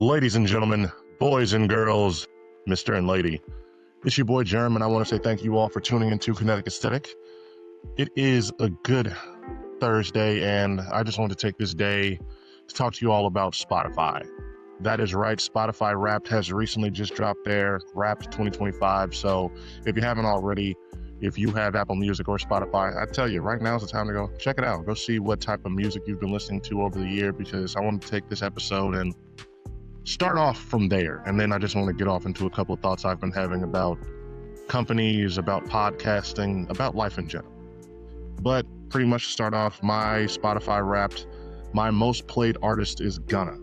Ladies and gentlemen, boys and girls, Mr. and Lady, it's your boy Jerm, and I want to say thank you all for tuning into Kinetic Aesthetic. It is a good Thursday, and I just wanted to take this day to talk to you all about Spotify. That is right, Spotify Wrapped has recently just dropped their Wrapped 2025, so if you haven't already, if you have Apple Music or Spotify, I tell you, right now is the time to go check it out. Go see what type of music you've been listening to over the year, because I want to take this episode and start off from there, and then I just want to get off into a couple of thoughts I've been having about companies, about podcasting, about life in general. But pretty much to start off, my Spotify Wrapped, my most played artist is Gunna,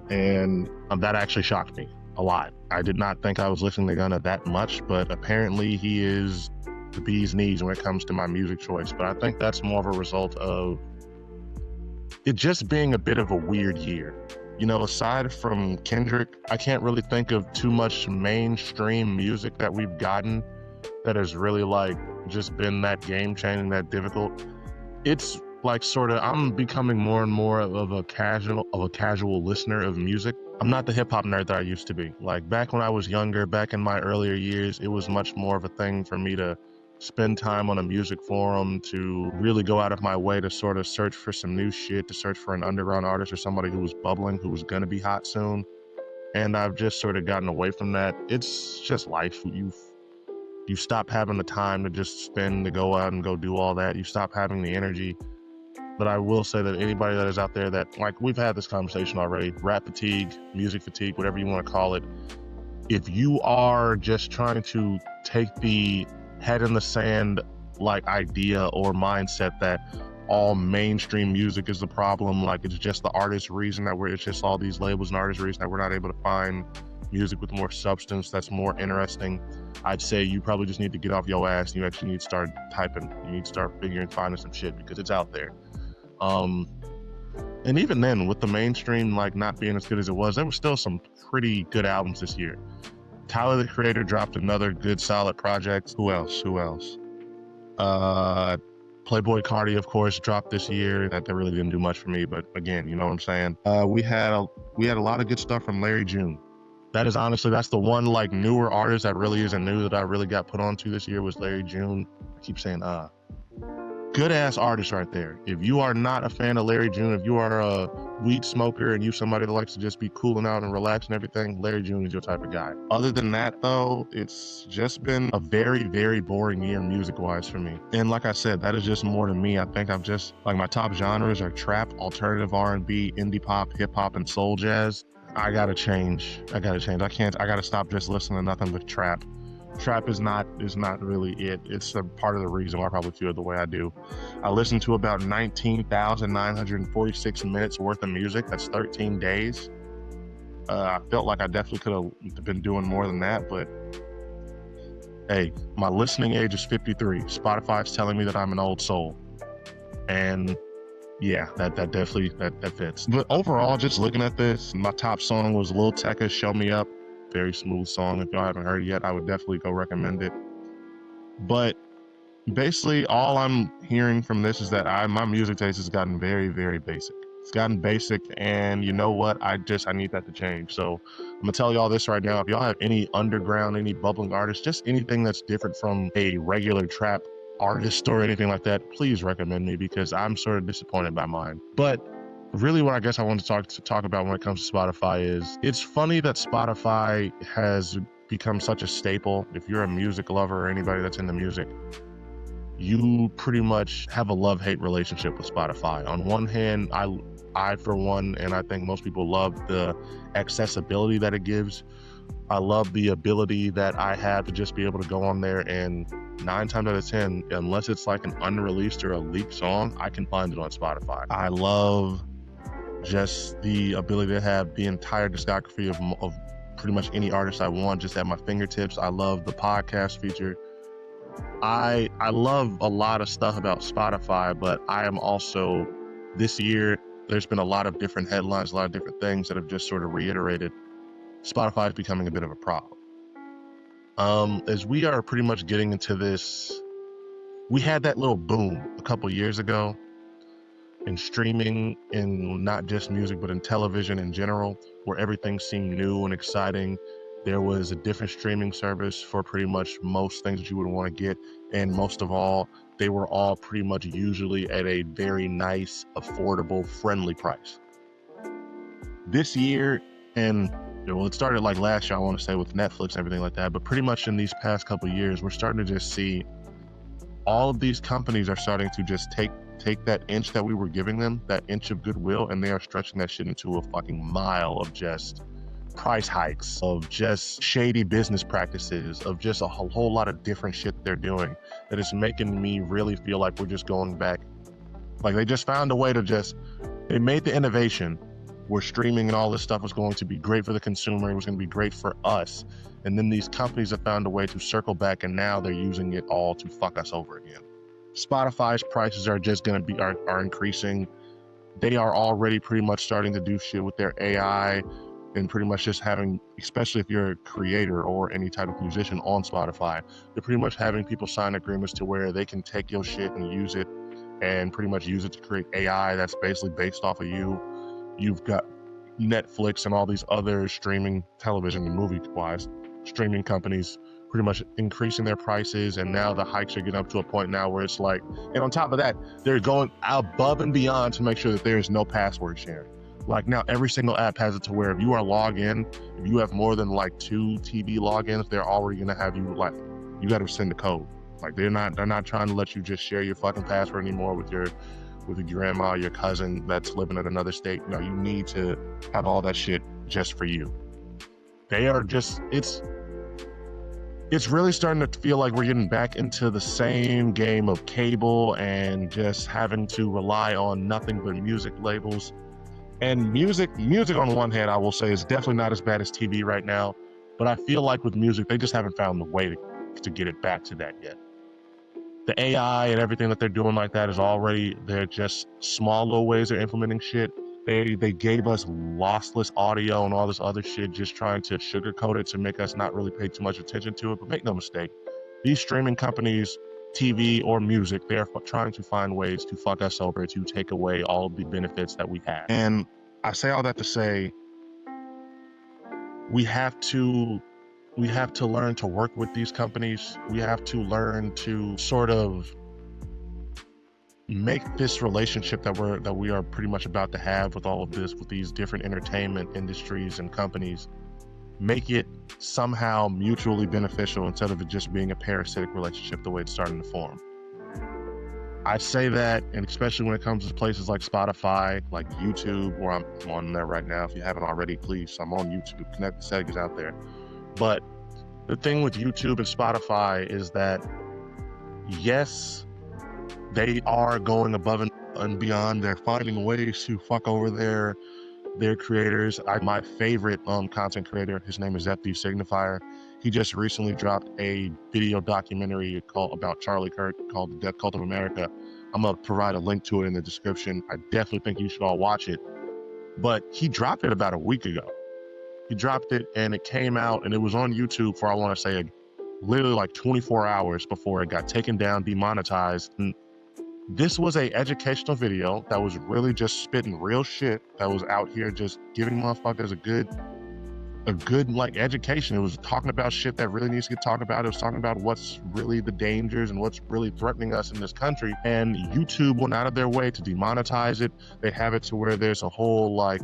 and that actually shocked me a lot. I did not think I was listening to Gunna that much, but apparently he is the bee's knees when it comes to my music choice. But I think that's more of a result of it just being a bit of a weird year. You know, aside from Kendrick, I can't really think of too much mainstream music that we've gotten that has really like just been that game changing, that difficult. It's like sort of I'm becoming more and more of a casual listener of music. I'm not the hip hop nerd that I used to be. Like back when I was younger, back in my earlier years, it was much more of a thing for me to spend time on a music forum, to really go out of my way to sort of search for some new shit, to search for an underground artist or somebody who was bubbling, who was gonna be hot soon. And I've just sort of gotten away from that. It's just life. You stop having the time to just spend, to go out and go do all that. You stop having the energy. But I will say that anybody that is out there that, like, we've had this conversation already, rap fatigue, music fatigue, whatever you want to call it. If you are just trying to take the head in the sand like idea or mindset that all mainstream music is the problem, like it's just the artist's reason that it's just all these labels and artists' reason that we're not able to find music with more substance that's more interesting, I'd say you probably just need to get off your ass and you actually need to start typing. You need to start figuring, finding some shit, because it's out there. And even then, with the mainstream like not being as good as it was, there was still some pretty good albums this year. Tyler the Creator dropped another good solid project. Who else? Playboy Cardi, of course, dropped this year. That really didn't do much for me, but again, you know what I'm saying. We had a lot of good stuff from Larry June. That's the one like newer artist that really isn't new that I really got put onto this year was Larry June. I keep saying good ass artist right there. If you are not a fan of Larry June, if you are a weed smoker and you somebody that likes to just be cooling out and relax and everything, Larry June is your type of guy. Other than that though, it's just been a very, very boring year music wise for me. And like I said, that is just more to me. I think I've just, like, my top genres are trap, alternative R&B, indie pop, hip hop, and soul jazz. I gotta change. I gotta stop just listening to nothing but trap. Trap is not really it. It's a part of the reason why I probably feel the way I do. I listened to about 19,946 minutes worth of music. That's 13 days. I felt like I definitely could have been doing more than that, but hey, my listening age is 53. Spotify's telling me that I'm an old soul. And yeah, that definitely fits. But overall, just looking at this, my top song was Lil Tecca's Show Me Up. Very smooth song. If y'all haven't heard it yet, I would definitely go recommend it. But basically, all I'm hearing from this is that my music taste has gotten very, very basic. It's gotten basic, and you know what? I need that to change. So I'm gonna tell y'all this right now. If y'all have any underground, any bubbling artists, just anything that's different from a regular trap artist or anything like that, please recommend me, because I'm sort of disappointed by mine. But really what I guess I want to talk about when it comes to Spotify is, it's funny that Spotify has become such a staple. If you're a music lover or anybody that's into music, you pretty much have a love-hate relationship with Spotify. On one hand, I for one, and I think most people, love the accessibility that it gives. I love the ability that I have to just be able to go on there, and 9 times out of 10, unless it's like an unreleased or a leaked song, I can find it on Spotify. I love just the ability to have the entire discography of pretty much any artist I want just at my fingertips. I love the podcast feature. I love a lot of stuff about Spotify, but I am also, this year, there's been a lot of different headlines, a lot of different things that have just sort of reiterated Spotify is becoming a bit of a problem. As we are pretty much getting into this, we had that little boom a couple years ago, in streaming, in not just music, but in television in general, where everything seemed new and exciting. There was a different streaming service for pretty much most things that you would want to get. And most of all, they were all pretty much usually at a very nice, affordable, friendly price. This year, and well, it started like last year, I want to say, with Netflix and everything like that, but pretty much in these past couple of years, we're starting to just see all of these companies are starting to just take that inch that we were giving them, that inch of goodwill, and they are stretching that shit into a fucking mile of just price hikes, of just shady business practices, of just a whole lot of different shit they're doing that is making me really feel like we're just going back. Like they just found a way to they made the innovation where streaming and all this stuff was going to be great for the consumer, it was going to be great for us. And then these companies have found a way to circle back, and now they're using it all to fuck us over again. Spotify's prices are just going to be are increasing. They are already pretty much starting to do shit with their AI and pretty much just having, especially if you're a creator or any type of musician on Spotify, they're pretty much having people sign agreements to where they can take your shit and use it and pretty much use it to create AI that's basically based off of you. You've got Netflix and all these other streaming, television and movie-wise, streaming companies pretty much increasing their prices, and now the hikes are getting up to a point now where it's like, and on top of that, they're going above and beyond to make sure that there is no password sharing. Like now every single app has it to where if you are logged in, if you have more than like 2 TV logins, they're already gonna have you like, you gotta send the code. Like they're not trying to let you just share your fucking password anymore with your grandma, your cousin that's living in another state. No, you need to have all that shit just for you. They are just, it's really starting to feel like we're getting back into the same game of cable and just having to rely on nothing but music labels. And music on the one hand, I will say, is definitely not as bad as TV right now, but I feel like with music, they just haven't found the way to get it back to that yet. The AI and everything that they're doing like that is they're just small little ways they're implementing shit. They gave us lossless audio and all this other shit, just trying to sugarcoat it to make us not really pay too much attention to it. But make no mistake, these streaming companies, TV or music, they're trying to find ways to fuck us over, to take away all of the benefits that we have. And I say all that to say, we have to learn to work with these companies. We have to learn to sort of make this relationship that we are pretty much about to have with all of this, with these different entertainment industries and companies, make it somehow mutually beneficial instead of it just being a parasitic relationship the way it's starting to form. I say that, and especially when it comes to places like Spotify, like YouTube, where I'm on there right now. If you haven't already, please, I'm on YouTube. Connect the Settings out there. But the thing with YouTube and Spotify is that, yes, they are going above and beyond. They're finding ways to fuck over their creators. My favorite content creator, his name is FD Signifier. He just recently dropped a video documentary about Charlie Kirk called The Death Cult of America. I'm gonna provide a link to it in the description. I definitely think you should all watch it. But he dropped it about a week ago. He dropped it and it came out and it was on YouTube for, I want to say, literally like 24 hours before it got taken down, demonetized. And this was a educational video that was really just spitting real shit, that was out here just giving motherfuckers a good like education. It was talking about shit that really needs to get talked about. It was talking about what's really the dangers and what's really threatening us in this country. And YouTube went out of their way to demonetize it. They have it to where there's a whole like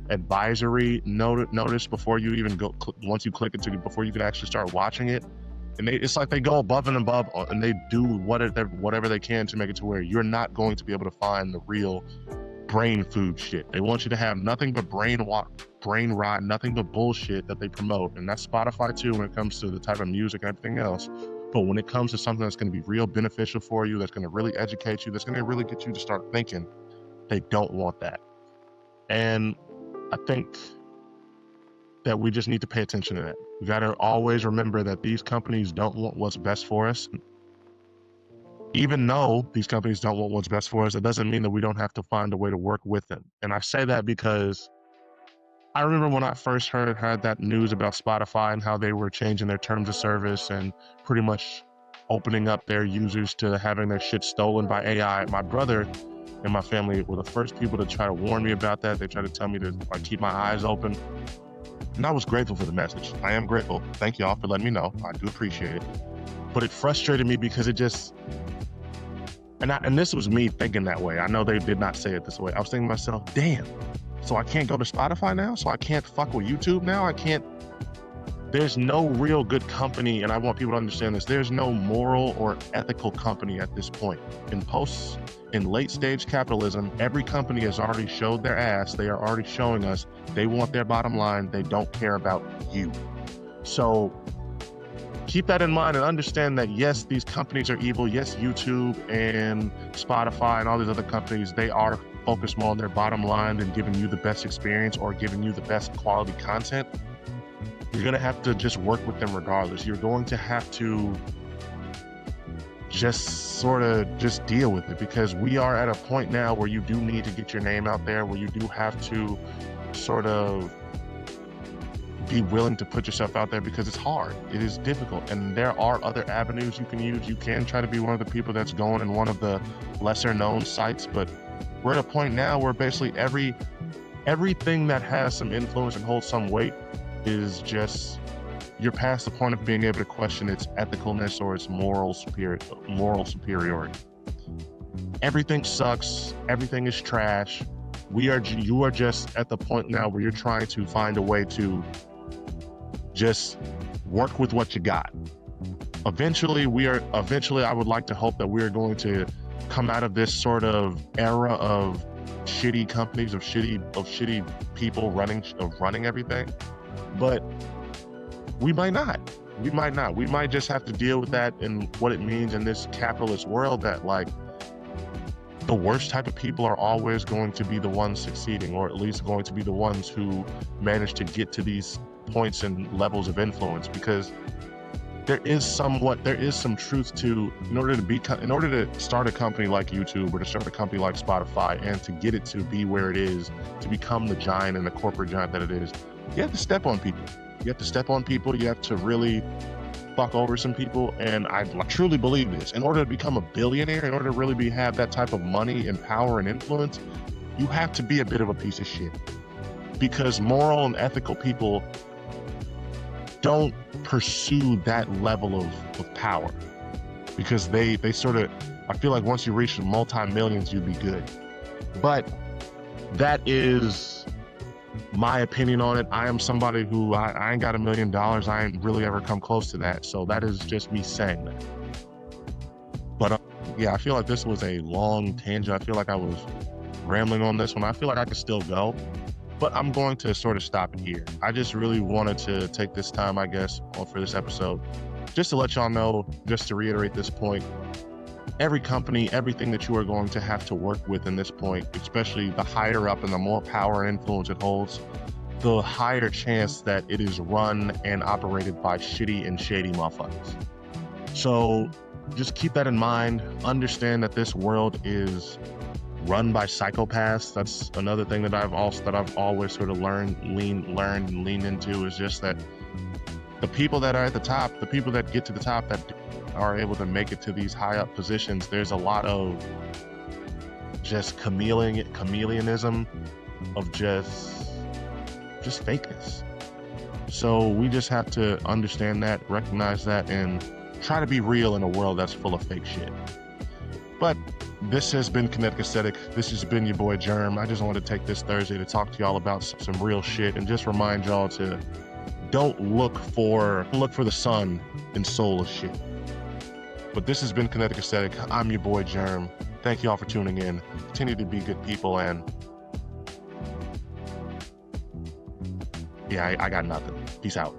advisory notice before you even go, once you click it, before you can actually start watching it. And it's like they go above and above, and they do whatever they can to make it to where you're not going to be able to find the real brain food shit. They want you to have nothing but brain rot, nothing but bullshit that they promote. And that's Spotify too when it comes to the type of music and everything else. But when it comes to something that's going to be real beneficial for you, that's going to really educate you, that's going to really get you to start thinking, they don't want that. And I think that we just need to pay attention to that. We got to always remember that these companies don't want what's best for us. Even though these companies don't want what's best for us, it doesn't mean that we don't have to find a way to work with them. And I say that because I remember when I first heard that news about Spotify and how they were changing their terms of service and pretty much opening up their users to having their shit stolen by AI. My brother and my family were the first people to try to warn me about that. They tried to tell me to like keep my eyes open. And I was grateful for the message. I am grateful. Thank y'all for letting me know. I do appreciate it. But it frustrated me because it just, and this was me thinking that way. I know they did not say it this way. I was thinking to myself, damn, so I can't go to Spotify now? So I can't fuck with YouTube now? I can't, there's no real good company, and I want people to understand this, there's no moral or ethical company at this point. In late stage capitalism, every company has already showed their ass. They are already showing us they want their bottom line. They don't care about you. So keep that in mind and understand that yes, these companies are evil. Yes, YouTube and Spotify and all these other companies, they are focused more on their bottom line than giving you the best experience or giving you the best quality content. You're going to have to just work with them regardless. You're going to have to just sort of just deal with it, because we are at a point now where you do need to get your name out there, where you do have to sort of be willing to put yourself out there, because it's hard. It is difficult. And there are other avenues you can use. You can try to be one of the people that's going in one of the lesser known sites, but we're at a point now where basically everything that has some influence and holds some weight is just, you're past the point of being able to question its ethicalness or its moral superiority. Everything sucks. Everything is trash. You are just at the point now where you're trying to find a way to just work with what you got. Eventually, I would like to hope that we are going to come out of this sort of era of shitty companies, of shitty people running everything. But we might not. We might just have to deal with that and what it means in this capitalist world, that like the worst type of people are always going to be the ones succeeding, or at least going to be the ones who manage to get to these points and levels of influence, because there is some truth to, in order to start a company like YouTube or to start a company like Spotify and to get it to be where it is, to become the giant and the corporate giant that it is, you have to step on people. You have to step on people. You have to really fuck over some people. And I truly believe this. In order to become a billionaire, in order to really have that type of money and power and influence, you have to be a bit of a piece of shit. Because moral and ethical people don't pursue that level of power. Because they sort of, I feel like once you reach multi-millions, you'd be good. But that is my opinion on it. I am somebody who, I ain't got $1 million. I ain't really ever come close to that. So that is just me saying that. But yeah, I feel like this was a long tangent. I feel like I was rambling on this one. I feel like I could still go, but I'm going to sort of stop it here. I just really wanted to take this time, I guess, for this episode, just to let y'all know, just to reiterate this point. Every company, everything that you are going to have to work with in this point, especially the higher up and the more power and influence it holds, the higher chance that it is run and operated by shitty and shady motherfuckers. So just keep that in mind. Understand that this world is run by psychopaths. That's another thing that I've always sort of learned and leaned into, is just that the people that are at the top, the people that get to the top, that are able to make it to these high up positions, there's a lot of just chameleonism, of just fakeness. So we just have to understand that, recognize that, and try to be real in a world that's full of fake shit. But this has been Kinetic Aesthetic. This has been your boy Jerm. I just wanted to take this Thursday to talk to y'all about some real shit and just remind y'all to don't look for the sun and soulless shit. But this has been Kinetic Aesthetic. I'm your boy Jerm. Thank y'all for tuning in. Continue to be good people, and yeah, I got nothing. Peace out.